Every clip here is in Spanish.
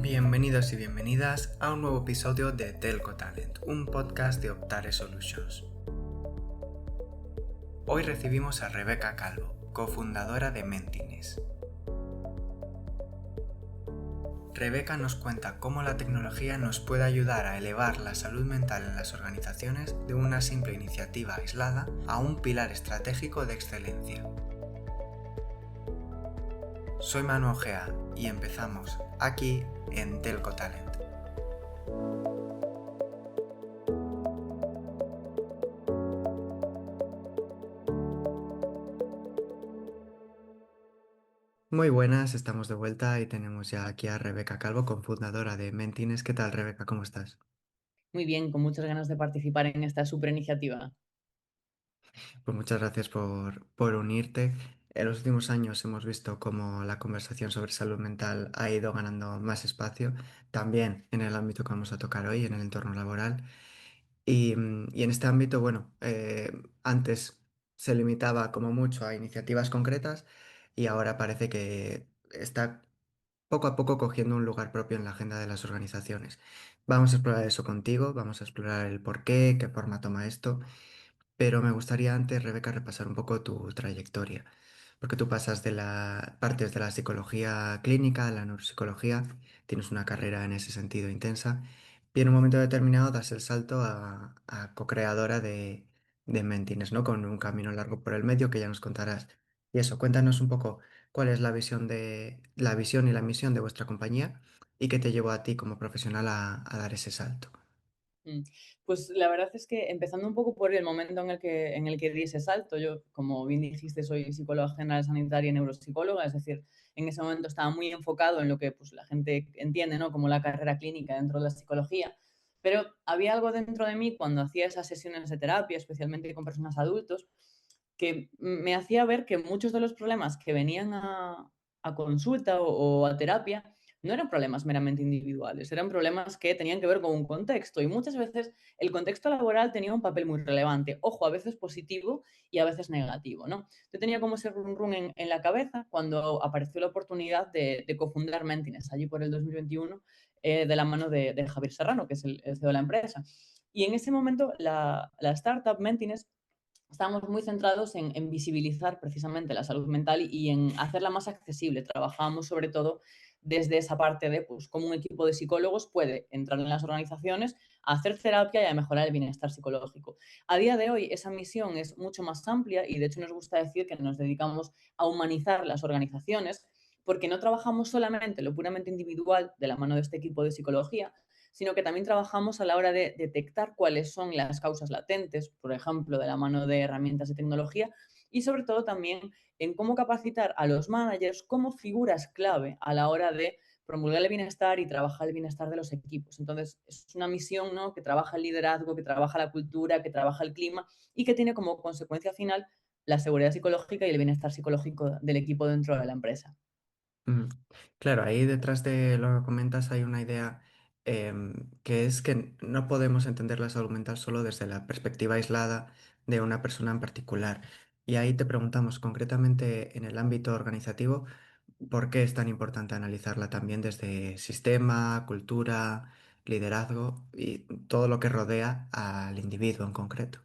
Bienvenidos y bienvenidas a un nuevo episodio de Telco Talent, un podcast de Optare Solutions. Hoy recibimos a Rebeca Calvo, cofundadora de Mentines. Rebeca nos cuenta cómo la tecnología nos puede ayudar a elevar la salud mental en las organizaciones de una simple iniciativa aislada a un pilar estratégico de excelencia. Soy Manu Ojea y empezamos aquí en Telco Talent. Muy buenas, estamos de vuelta y tenemos ya aquí a Rebeca Calvo, cofundadora de Mentines. ¿Qué tal, Rebeca? ¿Cómo estás? Muy bien, con muchas ganas de participar en esta super iniciativa. Pues muchas gracias por unirte. En los últimos años hemos visto cómo la conversación sobre salud mental ha ido ganando más espacio, también en el ámbito que vamos a tocar hoy, en el entorno laboral. Y en este ámbito, bueno, antes se limitaba como mucho a iniciativas concretas y ahora parece que está poco a poco cogiendo un lugar propio en la agenda de las organizaciones. Vamos a explorar eso contigo, vamos a explorar el por qué forma toma esto, pero me gustaría antes, Rebeca, repasar un poco tu trayectoria, porque tú partes de la psicología clínica, de la neuropsicología, tienes una carrera en ese sentido intensa, y en un momento determinado das el salto a co-creadora de Mentines, ¿no? Con un camino largo por el medio que ya nos contarás. Y eso, cuéntanos un poco cuál es la visión y la misión de vuestra compañía y qué te llevó a ti como profesional a dar ese salto. Mm. Pues la verdad es que empezando un poco por el momento en el que di ese salto, yo, como bien dijiste, soy psicóloga general sanitaria y neuropsicóloga, es decir, en ese momento estaba muy enfocado en lo que pues, la gente entiende, ¿no? Como la carrera clínica dentro de la psicología, pero había algo dentro de mí cuando hacía esas sesiones de terapia, especialmente con personas adultos, que me hacía ver que muchos de los problemas que venían a consulta o a terapia no eran problemas meramente individuales, eran problemas que tenían que ver con un contexto y muchas veces el contexto laboral tenía un papel muy relevante, ojo, a veces positivo y a veces negativo, ¿no? Yo tenía como ese run run en la cabeza cuando apareció la oportunidad de cofundar Mentines, allí por el 2021, de la mano de Javier Serrano, que es el CEO de la empresa. Y en ese momento la startup Mentines estábamos muy centrados en visibilizar precisamente la salud mental y en hacerla más accesible. Trabajábamos sobre todo desde esa parte de pues, cómo un equipo de psicólogos puede entrar en las organizaciones a hacer terapia y a mejorar el bienestar psicológico. A día de hoy esa misión es mucho más amplia y de hecho nos gusta decir que nos dedicamos a humanizar las organizaciones porque no trabajamos solamente lo puramente individual de la mano de este equipo de psicología, sino que también trabajamos a la hora de detectar cuáles son las causas latentes, por ejemplo, de la mano de herramientas de tecnología, y sobre todo también en cómo capacitar a los managers como figuras clave a la hora de promulgar el bienestar y trabajar el bienestar de los equipos. Entonces, es una misión, ¿no? Que trabaja el liderazgo, que trabaja la cultura, que trabaja el clima y que tiene como consecuencia final la seguridad psicológica y el bienestar psicológico del equipo dentro de la empresa. Mm, Claro, ahí detrás de lo que comentas hay una idea que es que no podemos entender la salud mental solo desde la perspectiva aislada de una persona en particular. Y ahí te preguntamos concretamente en el ámbito organizativo, ¿por qué es tan importante analizarla también desde sistema, cultura, liderazgo y todo lo que rodea al individuo en concreto?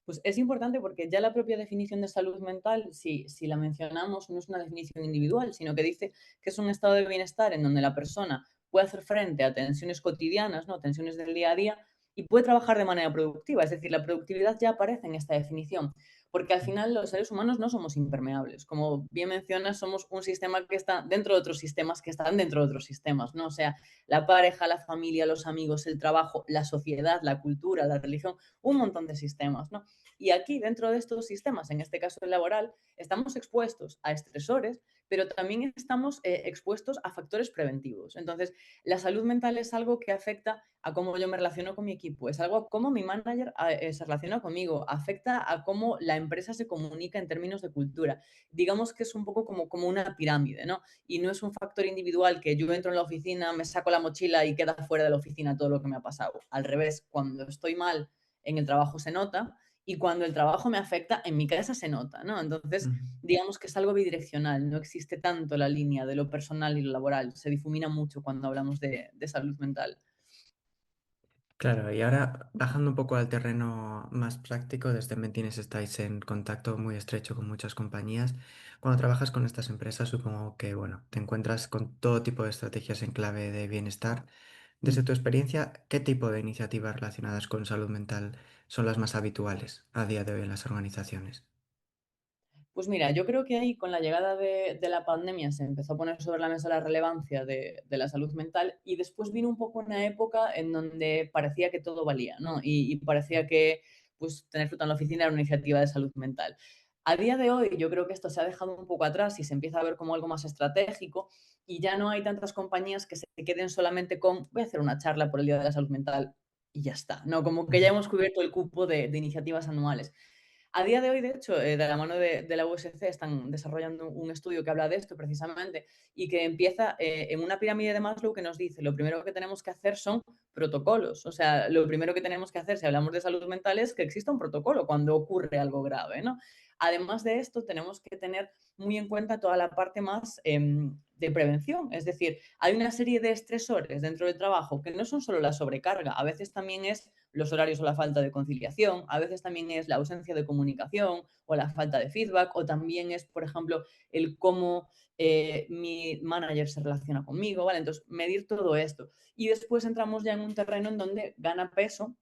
Pues es importante porque ya la propia definición de salud mental, si la mencionamos, no es una definición individual, sino que dice que es un estado de bienestar en donde la persona puede hacer frente a tensiones cotidianas, ¿no? Tensiones del día a día, y puede trabajar de manera productiva. Es decir, la productividad ya aparece en esta definición, porque al final los seres humanos no somos impermeables. Como bien mencionas, somos un sistema que está dentro de otros sistemas que están dentro de otros sistemas, ¿no? O sea, la pareja, la familia, los amigos, el trabajo, la sociedad, la cultura, la religión, un montón de sistemas, ¿no? Y aquí, dentro de estos sistemas, en este caso el laboral, estamos expuestos a estresores, pero también estamos expuestos a factores preventivos. Entonces, la salud mental es algo que afecta a cómo yo me relaciono con mi equipo, es algo a cómo mi manager se relaciona conmigo, afecta a cómo la empresa se comunica en términos de cultura. Digamos que es un poco como una pirámide, ¿no? Y no es un factor individual que yo entro en la oficina, me saco la mochila y queda fuera de la oficina todo lo que me ha pasado. Al revés, cuando estoy mal en el trabajo se nota y cuando el trabajo me afecta, en mi casa se nota, ¿no? Entonces, Ujú. digamos que es algo bidireccional, no existe tanto la línea de lo personal y lo laboral, se difumina mucho cuando hablamos de salud mental. Claro, y ahora bajando un poco al terreno más práctico, desde Mentines estáis en contacto muy estrecho con muchas compañías. Cuando trabajas con estas empresas, supongo que, bueno, te encuentras con todo tipo de estrategias en clave de bienestar. Desde Mm. tu experiencia, ¿qué tipo de iniciativas relacionadas con salud mental son las más habituales a día de hoy en las organizaciones? Pues mira, yo creo que ahí con la llegada de la pandemia se empezó a poner sobre la mesa la relevancia de la salud mental y después vino un poco una época en donde parecía que todo valía, ¿no? Y parecía que pues tener fruta en la oficina era una iniciativa de salud mental. A día de hoy yo creo que esto se ha dejado un poco atrás y se empieza a ver como algo más estratégico y ya no hay tantas compañías que se queden solamente con voy a hacer una charla por el Día de la Salud Mental y ya está, ¿no? Como que ya Ujú. hemos cubierto el cupo de iniciativas anuales. A día de hoy, de hecho, de la mano de la USC están desarrollando un estudio que habla de esto precisamente y que empieza en una pirámide de Maslow que nos dice lo primero que tenemos que hacer son protocolos. O sea, lo primero que tenemos que hacer si hablamos de salud mental es que exista un protocolo cuando ocurre algo grave, ¿no? Además de esto, tenemos que tener muy en cuenta toda la parte más de prevención. Es decir, hay una serie de estresores dentro del trabajo que no son solo la sobrecarga, a veces también es los horarios o la falta de conciliación, a veces también es la ausencia de comunicación o la falta de feedback, o también es, por ejemplo, el cómo mi manager se relaciona conmigo, ¿vale? Entonces, medir todo esto. Y después entramos ya en un terreno en donde gana peso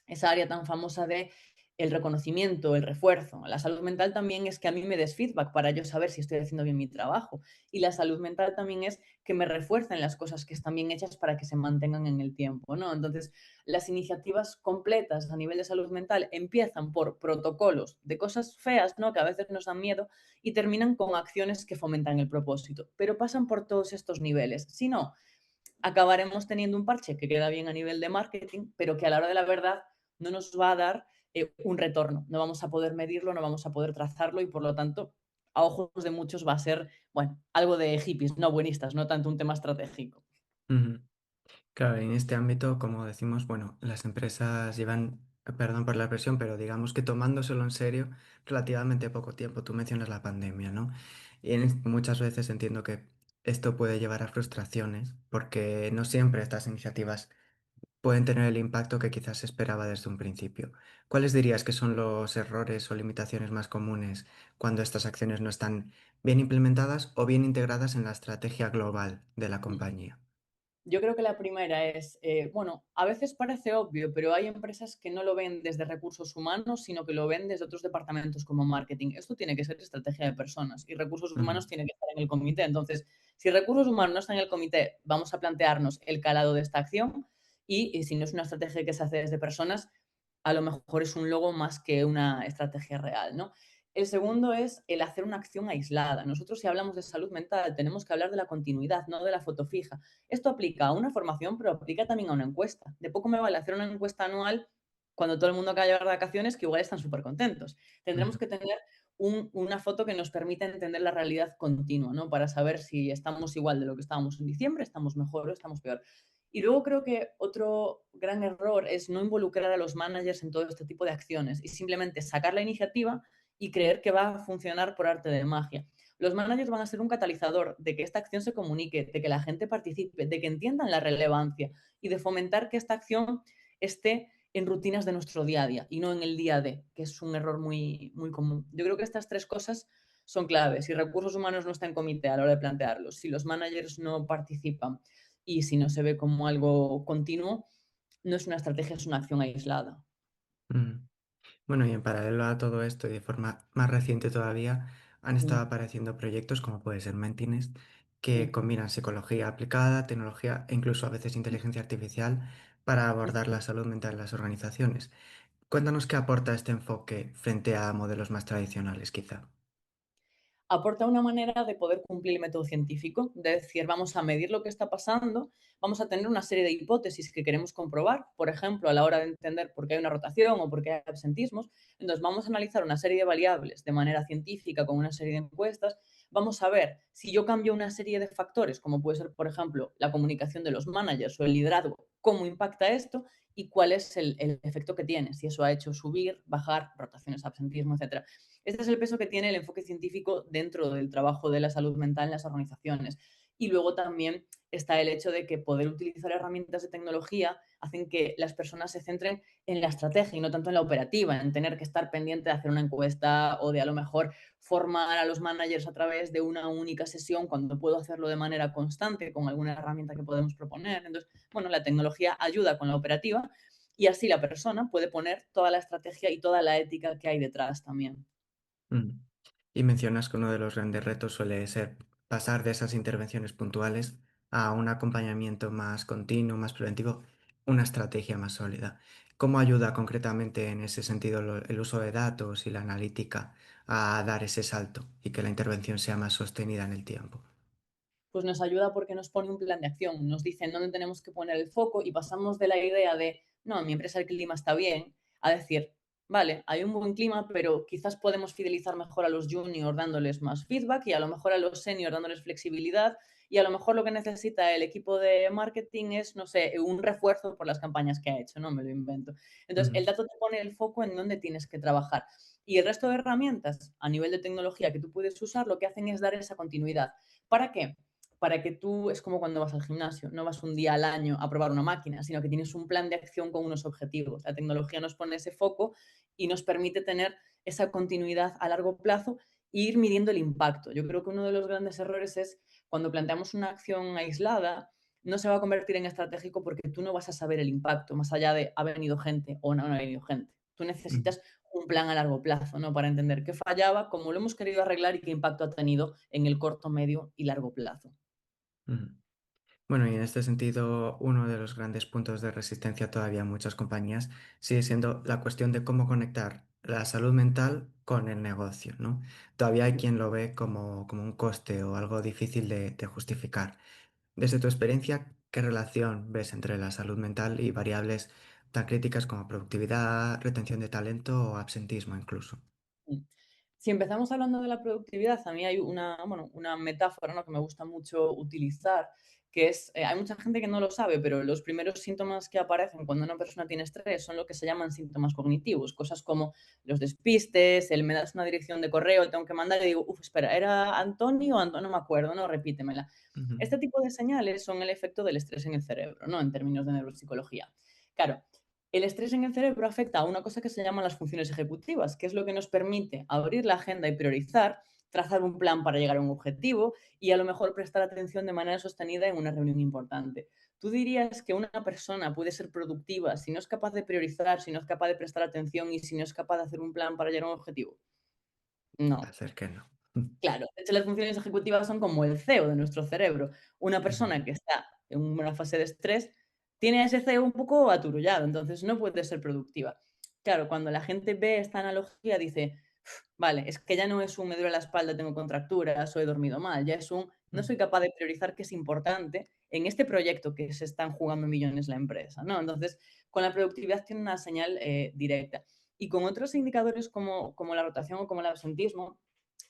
esa área tan famosa de el reconocimiento, el refuerzo. La salud mental también es que a mí me des feedback para yo saber si estoy haciendo bien mi trabajo. Y la salud mental también es que me refuercen las cosas que están bien hechas para que se mantengan en el tiempo, ¿no? Entonces, las iniciativas completas a nivel de salud mental empiezan por protocolos de cosas feas, ¿no? Que a veces nos dan miedo y terminan con acciones que fomentan el propósito. Pero pasan por todos estos niveles. Si no, acabaremos teniendo un parche que queda bien a nivel de marketing, pero que a la hora de la verdad no nos va a dar un retorno. No vamos a poder medirlo, no vamos a poder trazarlo y por lo tanto, a ojos de muchos va a ser, bueno, algo de hippies, no buenistas, no tanto un tema estratégico. Ujú. Claro, en este ámbito, como decimos, bueno, las empresas llevan, perdón por la expresión, pero digamos que tomándoselo en serio relativamente poco tiempo. Tú mencionas la pandemia, ¿no? Y muchas veces entiendo que esto puede llevar a frustraciones, porque no siempre estas iniciativas pueden tener el impacto que quizás se esperaba desde un principio. ¿Cuáles dirías que son los errores o limitaciones más comunes cuando estas acciones no están bien implementadas o bien integradas en la estrategia global de la compañía? Yo creo que la primera es, bueno, a veces parece obvio, pero hay empresas que no lo ven desde recursos humanos, sino que lo ven desde otros departamentos como marketing. Esto tiene que ser estrategia de personas y recursos Ujú, humanos tiene que estar en el comité. Entonces, si recursos humanos no están en el comité, vamos a plantearnos el calado de esta acción y si no es una estrategia que se hace desde personas, a lo mejor es un logo más que una estrategia real, ¿no? El segundo es el hacer una acción aislada. Nosotros si hablamos de salud mental tenemos que hablar de la continuidad, no de la foto fija. Esto aplica a una formación, pero aplica también a una encuesta. De poco me vale hacer una encuesta anual cuando todo el mundo acaba de vacaciones, que igual están súper contentos. Tendremos ujú, que tener una foto que nos permita entender la realidad continua, ¿no? Para saber si estamos igual de lo que estábamos en diciembre, estamos mejor o estamos peor. Y luego creo que otro gran error es no involucrar a los managers en todo este tipo de acciones y simplemente sacar la iniciativa y creer que va a funcionar por arte de magia. Los managers van a ser un catalizador de que esta acción se comunique, de que la gente participe, de que entiendan la relevancia y de fomentar que esta acción esté en rutinas de nuestro día a día y no en el día de, que es un error muy, muy común. Yo creo que estas tres cosas son claves. Si recursos humanos no están en comité a la hora de plantearlos, si los managers no participan y si no se ve como algo continuo, no es una estrategia, es una acción aislada. ujú. Bueno, y en paralelo a todo esto y de forma más reciente todavía, han estado Mm, apareciendo proyectos como puede ser Mentinest, que mm, combinan psicología aplicada, tecnología e incluso a veces inteligencia artificial para abordar mm. la salud mental en las organizaciones. Cuéntanos qué aporta este enfoque frente a modelos más tradicionales, quizá. Aporta una manera de poder cumplir el método científico, de decir, vamos a medir lo que está pasando, vamos a tener una serie de hipótesis que queremos comprobar, por ejemplo, a la hora de entender por qué hay una rotación o por qué hay absentismos, entonces vamos a analizar una serie de variables de manera científica con una serie de encuestas, vamos a ver si yo cambio una serie de factores, como puede ser, por ejemplo, la comunicación de los managers o el liderazgo, cómo impacta esto y cuál es el efecto que tiene, si eso ha hecho subir, bajar, rotaciones, absentismo, etcétera. Este es el peso que tiene el enfoque científico dentro del trabajo de la salud mental en las organizaciones. Y luego también está el hecho de que poder utilizar herramientas de tecnología hacen que las personas se centren en la estrategia y no tanto en la operativa, en tener que estar pendiente de hacer una encuesta o de a lo mejor formar a los managers a través de una única sesión cuando puedo hacerlo de manera constante con alguna herramienta que podemos proponer. Entonces, bueno, la tecnología ayuda con la operativa y así la persona puede poner toda la estrategia y toda la ética que hay detrás también. Mm. Y mencionas que uno de los grandes retos suele ser pasar de esas intervenciones puntuales a un acompañamiento más continuo, más preventivo, una estrategia más sólida. ¿Cómo ayuda concretamente en ese sentido el uso de datos y la analítica a dar ese salto y que la intervención sea más sostenida en el tiempo? Pues nos ayuda porque nos pone un plan de acción, nos dicen dónde tenemos que poner el foco y pasamos de la idea de, no, en mi empresa el clima está bien, a decir, vale, hay un buen clima, pero quizás podemos fidelizar mejor a los juniors dándoles más feedback y a lo mejor a los seniors dándoles flexibilidad y a lo mejor lo que necesita el equipo de marketing es, no sé, un refuerzo por las campañas que ha hecho, no me lo invento. Entonces, Ujú, el dato te pone el foco en dónde tienes que trabajar. Y el resto de herramientas a nivel de tecnología que tú puedes usar, lo que hacen es dar esa continuidad. ¿Para qué? Para que tú, es como cuando vas al gimnasio, no vas un día al año a probar una máquina, sino que tienes un plan de acción con unos objetivos. La tecnología nos pone ese foco y nos permite tener esa continuidad a largo plazo e ir midiendo el impacto. Yo creo que uno de los grandes errores es cuando planteamos una acción aislada, no se va a convertir en estratégico porque tú no vas a saber el impacto, más allá de ha venido gente o no ha venido gente. Tú ujú, necesitas un plan a largo plazo, ¿no? Para entender qué fallaba, cómo lo hemos querido arreglar y qué impacto ha tenido en el corto, medio y largo plazo. ujú. Bueno, y en este sentido, uno de los grandes puntos de resistencia todavía en muchas compañías sigue siendo la cuestión de cómo conectar la salud mental con el negocio, ¿no? Todavía hay quien lo ve como un coste o algo difícil de justificar. Desde tu experiencia, ¿qué relación ves entre la salud mental y variables tan críticas como productividad, retención de talento o absentismo incluso? Mm. Si empezamos hablando de la productividad, a mí hay una, bueno, una metáfora, ¿no?, que me gusta mucho utilizar, que es, hay mucha gente que no lo sabe, pero los primeros síntomas que aparecen cuando una persona tiene estrés son lo que se llaman síntomas cognitivos, cosas como los despistes, el me das una dirección de correo, tengo que mandar y digo, uff, espera, ¿era Antonio o Antonio? No me acuerdo, no, repítemela. Ujú, Este tipo de señales son el efecto del estrés en el cerebro, ¿no?, en términos de neuropsicología. Claro, el estrés en el cerebro afecta a una cosa que se llaman las funciones ejecutivas, que es lo que nos permite abrir la agenda y priorizar, trazar un plan para llegar a un objetivo y a lo mejor prestar atención de manera sostenida en una reunión importante. ¿Tú dirías que una persona puede ser productiva si no es capaz de priorizar, si no es capaz de prestar atención y si no es capaz de hacer un plan para llegar a un objetivo? No. hacer que no. Claro, de hecho, las funciones ejecutivas son como el CEO de nuestro cerebro. Una Ujú, persona que está en una fase de estrés tiene a ese CEO un poco aturullado, entonces no puede ser productiva. Claro, cuando la gente ve esta analogía dice, vale, es que ya no es un me duele la espalda, tengo contracturas o he dormido mal, ya es un no ujú, soy capaz de priorizar qué es importante en este proyecto que se están jugando millones la empresa, ¿no? Entonces, con la productividad tiene una señal directa. Y con otros indicadores como la rotación o como el absentismo,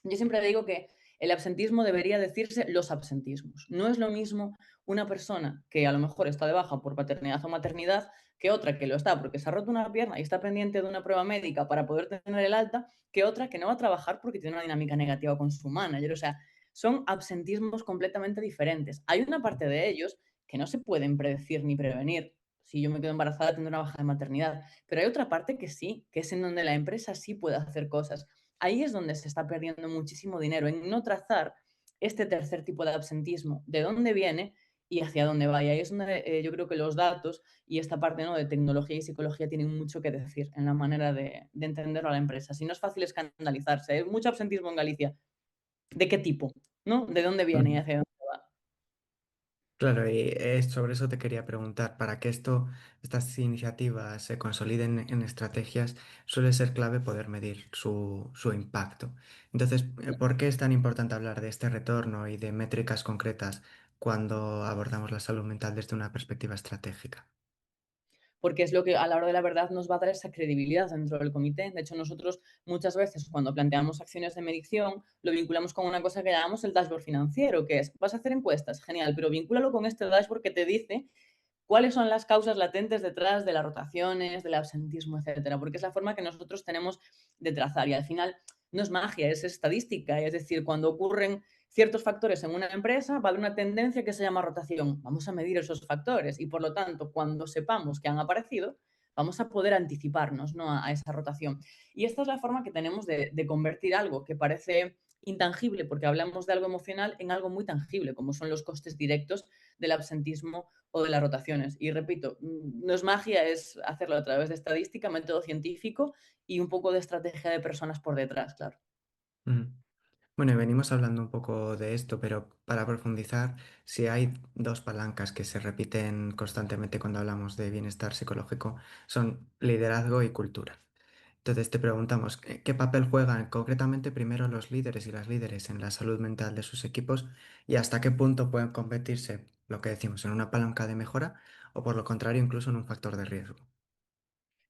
yo siempre digo que el absentismo debería decirse los absentismos. No es lo mismo una persona que a lo mejor está de baja por paternidad o maternidad que otra que lo está porque se ha roto una pierna y está pendiente de una prueba médica para poder tener el alta, que otra que no va a trabajar porque tiene una dinámica negativa con su manager. O sea, son absentismos completamente diferentes. Hay una parte de ellos que no se pueden predecir ni prevenir. Si yo me quedo embarazada, tendré una baja de maternidad. Pero hay otra parte que sí, que es en donde la empresa sí puede hacer cosas. Ahí es donde se está perdiendo muchísimo dinero, en no trazar este tercer tipo de absentismo, de dónde viene y hacia dónde va. Y ahí es donde yo creo que los datos y esta parte, ¿no?, de tecnología y psicología tienen mucho que decir en la manera de entender a la empresa. Si no es fácil escandalizarse, hay mucho absentismo en Galicia. ¿De qué tipo? ¿No? ¿De dónde viene y ujú. hacia dónde va? Claro, y sobre eso te quería preguntar, para que estas iniciativas se consoliden en estrategias, suele ser clave poder medir su impacto. Entonces, ¿por qué es tan importante hablar de este retorno y de métricas concretas cuando abordamos la salud mental desde una perspectiva estratégica? porque es lo que a la hora de la verdad nos va a dar esa credibilidad dentro del comité. De hecho, nosotros muchas veces cuando planteamos acciones de medición lo vinculamos con una cosa que llamamos el dashboard financiero, que es, vas a hacer encuestas, genial, pero vincúlalo con este dashboard que te dice cuáles son las causas latentes detrás de las rotaciones, del absentismo, etcétera, porque es la forma que nosotros tenemos de trazar y al final no es magia, es estadística, es decir, cuando ocurren ciertos factores en una empresa, va a haber una tendencia que se llama rotación. Vamos a medir esos factores y, por lo tanto, cuando sepamos que han aparecido, vamos a poder anticiparnos, ¿no?, a esa rotación. Y esta es la forma que tenemos de convertir algo que parece intangible, porque hablamos de algo emocional, en algo muy tangible, como son los costes directos del absentismo o de las rotaciones. Y repito, no es magia, es hacerlo a través de estadística, método científico y un poco de estrategia de personas por detrás, claro. Mm. Bueno, y venimos hablando un poco de esto, pero para profundizar, si hay dos palancas que se repiten constantemente cuando hablamos de bienestar psicológico, son liderazgo y cultura. Entonces te preguntamos, ¿qué papel juegan concretamente primero los líderes y las líderes en la salud mental de sus equipos y hasta qué punto pueden convertirse, lo que decimos, en una palanca de mejora o por lo contrario incluso en un factor de riesgo?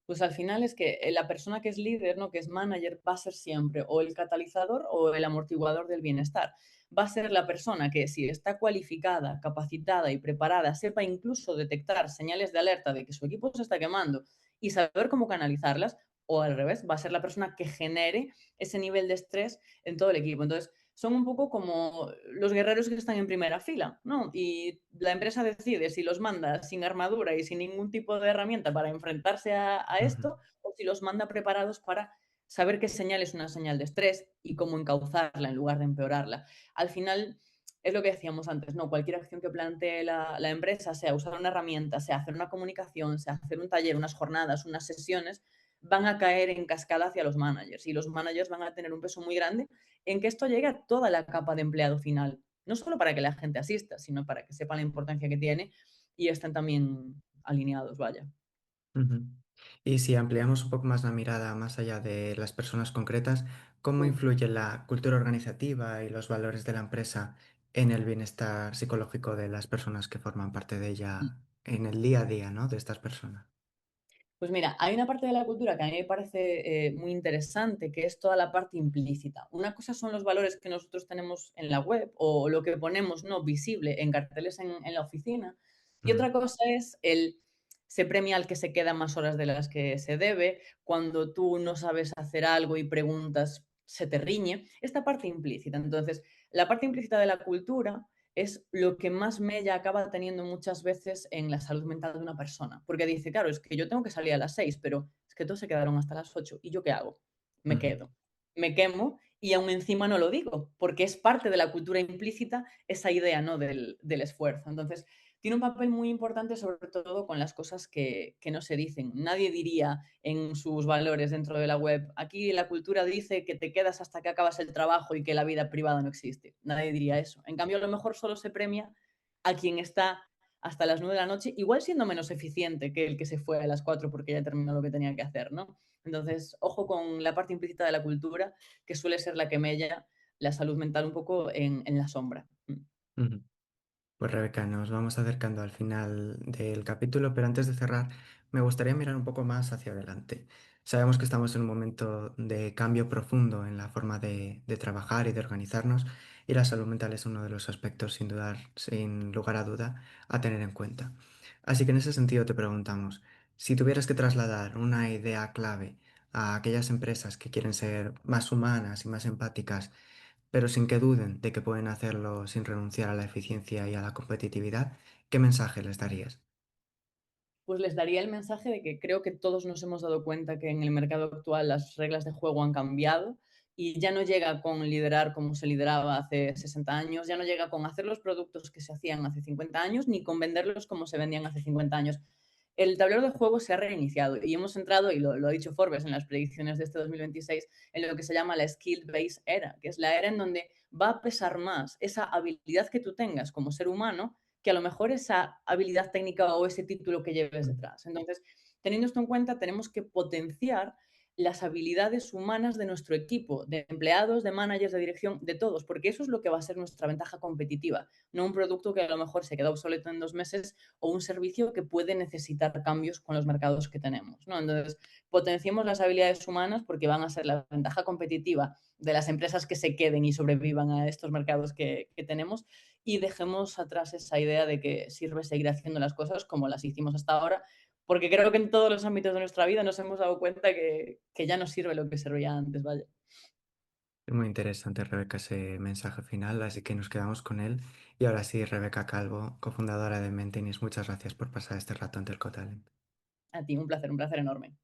Pues al final es que la persona que es líder, ¿no?, que es manager, va a ser siempre o el catalizador o el amortiguador del bienestar. Va a ser la persona que, si está cualificada, capacitada y preparada, sepa incluso detectar señales de alerta de que su equipo se está quemando y saber cómo canalizarlas, o al revés, va a ser la persona que genere ese nivel de estrés en todo el equipo. Entonces, son un poco como los guerreros que están en primera fila, ¿no? Y la empresa decide si los manda sin armadura y sin ningún tipo de herramienta para enfrentarse a Ujú, esto, o si los manda preparados para saber qué señal es una señal de estrés y cómo encauzarla en lugar de empeorarla. Al final, es lo que decíamos antes, ¿no? Cualquier acción que plantee la empresa, sea usar una herramienta, sea hacer una comunicación, sea hacer un taller, unas jornadas, unas sesiones, van a caer en cascada hacia los managers y los managers van a tener un peso muy grande en que esto llegue a toda la capa de empleado final, no solo para que la gente asista, sino para que sepan la importancia que tiene y estén también alineados, vaya. ujú. Y si ampliamos un poco más la mirada más allá de las personas concretas, ¿cómo Mm. influye la cultura organizativa y los valores de la empresa en el bienestar psicológico de las personas que forman parte de ella en el día a día, ¿no? De estas personas. Pues mira, hay una parte de la cultura que a mí me parece muy interesante, que es toda la parte implícita. Una cosa son los valores que nosotros tenemos en la web o lo que ponemos no visible en carteles en la oficina. Y Mm, otra cosa es el se premia al que se queda más horas de las que se debe. Cuando tú no sabes hacer algo y preguntas, se te riñe. Esta parte implícita. Entonces, la parte implícita de la cultura es lo que más mella acaba teniendo muchas veces en la salud mental de una persona. Porque dice, claro, es que yo tengo que salir a las 6, pero es que todos se quedaron hasta las 8. ¿Y yo qué hago? Me ujú, quedo. Me quemo y aún encima no lo digo, porque es parte de la cultura implícita esa idea, ¿no?, del esfuerzo. Entonces, tiene un papel muy importante, sobre todo con las cosas que no se dicen. Nadie diría en sus valores dentro de la web, aquí la cultura dice que te quedas hasta que acabas el trabajo y que la vida privada no existe. Nadie diría eso. En cambio, a lo mejor solo se premia a quien está hasta las 9 de la noche, igual siendo menos eficiente que el que se fue a las 4 porque ya terminó lo que tenía que hacer, ¿no? Entonces, ojo con la parte implícita de la cultura, que suele ser la que mella la salud mental un poco en la sombra. ujú. Pues Rebeca, nos vamos acercando al final del capítulo, pero antes de cerrar, me gustaría mirar un poco más hacia adelante. Sabemos que estamos en un momento de cambio profundo en la forma de trabajar y de organizarnos, y la salud mental es uno de los aspectos, sin dudar, sin lugar a duda, a tener en cuenta. Así que en ese sentido te preguntamos, si tuvieras que trasladar una idea clave a aquellas empresas que quieren ser más humanas y más empáticas, pero sin que duden de que pueden hacerlo sin renunciar a la eficiencia y a la competitividad, ¿qué mensaje les darías? Pues les daría el mensaje de que creo que todos nos hemos dado cuenta que en el mercado actual las reglas de juego han cambiado y ya no llega con liderar como se lideraba hace 60 años, ya no llega con hacer los productos que se hacían hace 50 años, ni con venderlos como se vendían hace 50 años. El tablero de juego se ha reiniciado y hemos entrado, y lo ha dicho Forbes en las predicciones de este 2026, en lo que se llama la Skill Based Era, que es la era en donde va a pesar más esa habilidad que tú tengas como ser humano que a lo mejor esa habilidad técnica o ese título que lleves Mm, detrás. Entonces, teniendo esto en cuenta, tenemos que potenciar las habilidades humanas de nuestro equipo, de empleados, de managers, de dirección, de todos, porque eso es lo que va a ser nuestra ventaja competitiva, no un producto que a lo mejor se queda obsoleto en 2 meses o un servicio que puede necesitar cambios con los mercados que tenemos, ¿no? Entonces, potenciemos las habilidades humanas porque van a ser la ventaja competitiva de las empresas que se queden y sobrevivan a estos mercados que tenemos y dejemos atrás esa idea de que sirve seguir haciendo las cosas como las hicimos hasta ahora, porque creo que en todos los ámbitos de nuestra vida nos hemos dado cuenta que ya no sirve lo que servía antes, vaya. Es muy interesante, Rebeca, ese mensaje final, así que nos quedamos con él. Y ahora sí, Rebeca Calvo, cofundadora de Mentinis, muchas gracias por pasar este rato ante el Cotalent. A ti, un placer enorme.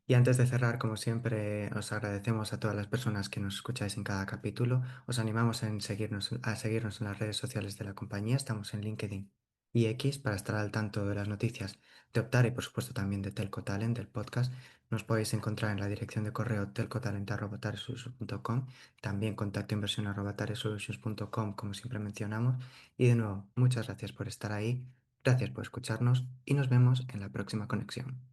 Y antes de cerrar, como siempre, os agradecemos a todas las personas que nos escucháis en cada capítulo. Os animamos a seguirnos en las redes sociales de la compañía. Estamos en LinkedIn y X para estar al tanto de las noticias de Optar y, por supuesto, también de Telco Talent, del podcast. Nos podéis encontrar en la dirección de correo telcotalent@taresolutions.com, también contacto inversión@taresolutions.com, como siempre mencionamos. Y de nuevo, muchas gracias por estar ahí, gracias por escucharnos y nos vemos en la próxima conexión.